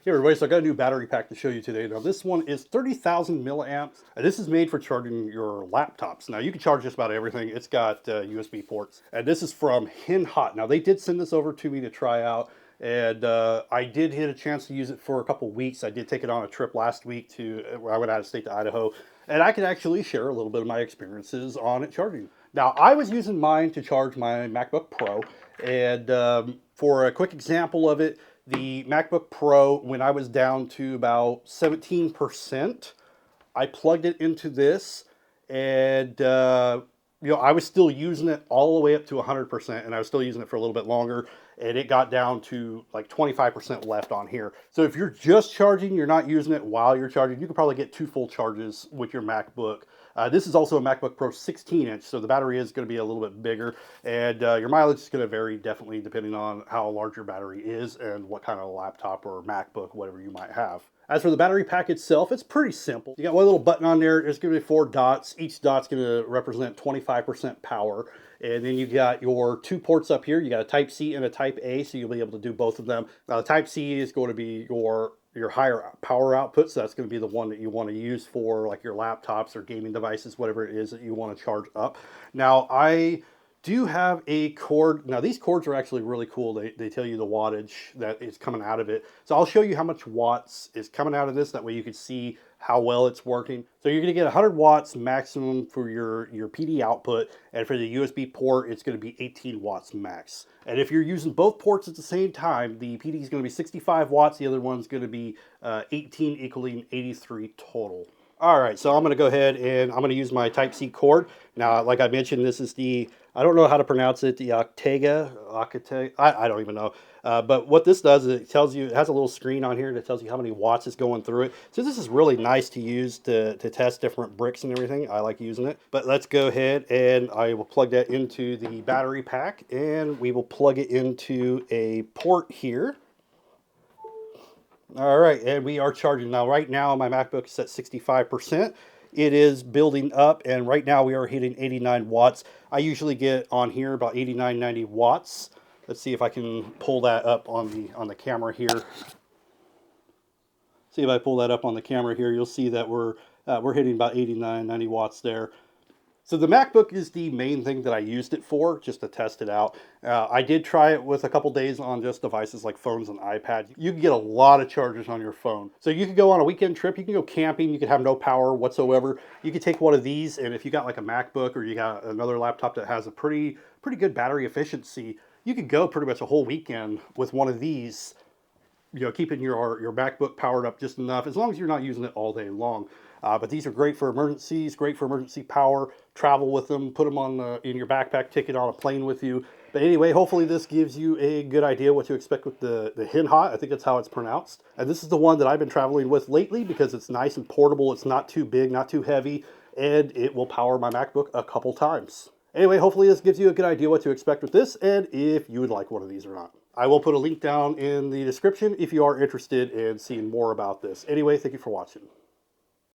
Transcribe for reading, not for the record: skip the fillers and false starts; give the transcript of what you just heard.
Hey everybody, so I got a new battery pack to show you today. Now this one is 30,000 milliamps, and this is made for charging your laptops. Now you can charge just about everything. It's got USB ports, and this is from Henhot. Now they did send this over to me to try out, and I did get a chance to use it for a couple weeks. I did take it on a trip last week where I went out of state to Idaho, and I can actually share a little bit of my experiences on it charging. Now I was using mine to charge my MacBook Pro, and for a quick example of it, the MacBook Pro, when I was down to about 17%, I plugged it into this, and I was still using it all the way up to 100%, and I was still using it for a little bit longer, and it got down to like 25% left on here. So if you're just charging, you're not using it while you're charging, you could probably get 2 full charges with your MacBook. This is also a MacBook Pro 16-inch, so the battery is going to be a little bit bigger, and your mileage is going to vary definitely depending on how large your battery is and what kind of laptop or MacBook, whatever you might have. As for the battery pack itself, it's pretty simple. You got one little button on there. There's going to be 4 dots. Each dot's going to represent 25% power. And then you got your 2 ports up here. You got a Type-C and a Type-A, so you'll be able to do both of them. Now, the Type-C is going to be your higher power output, so that's going to be the one that you want to use for like your laptops or gaming devices, whatever it is that you want to charge up. Now, I do have a cord. Now these cords are actually really cool. They tell you the wattage that is coming out of it. So I'll show you how much watts is coming out of this. That way you can see how well it's working. So you're going to get 100 watts maximum for your PD output. And for the USB port, it's going to be 18 watts max. And if you're using both ports at the same time, the PD is going to be 65 watts. The other one's going to be 18, equaling 83 total. All right, so I'm going to go ahead and I'm going to use my Type-C cord. Now, like I mentioned, this is I don't know how to pronounce it, the Octega, I don't even know. But what this does is it has a little screen on here that tells you how many watts is going through it. So this is really nice to use to test different bricks and everything. I like using it. But let's go ahead and I will plug that into the battery pack, and we will plug it into a port here. All right, and we are charging. Now, right now, my MacBook is at 65%. It is building up, and right now we are hitting 89 watts. I usually get on here about 89, 90 watts. Let's see if I can pull that up on the camera here. See if I pull that up on the camera here, you'll see that we're hitting about 89, 90 watts there. So the MacBook is the main thing that I used it for, just to test it out. I did try it with a couple days on just devices like phones and iPads. You can get a lot of charges on your phone. So you could go on a weekend trip, you can go camping, you could have no power whatsoever. You could take one of these, and if you got like a MacBook or you got another laptop that has a pretty good battery efficiency, you could go pretty much a whole weekend with one of these, keeping your MacBook powered up just enough, as long as you're not using it all day long. But these are great for emergencies, great for emergency power. Travel with them, put them in your backpack, take it on a plane with you. But anyway, hopefully this gives you a good idea what to expect with the Henhot. I think that's how it's pronounced. And this is the one that I've been traveling with lately because it's nice and portable. It's not too big, not too heavy, and it will power my MacBook a couple times. Anyway, hopefully this gives you a good idea what to expect with this and if you would like one of these or not. I will put a link down in the description if you are interested in seeing more about this. Anyway, thank you for watching.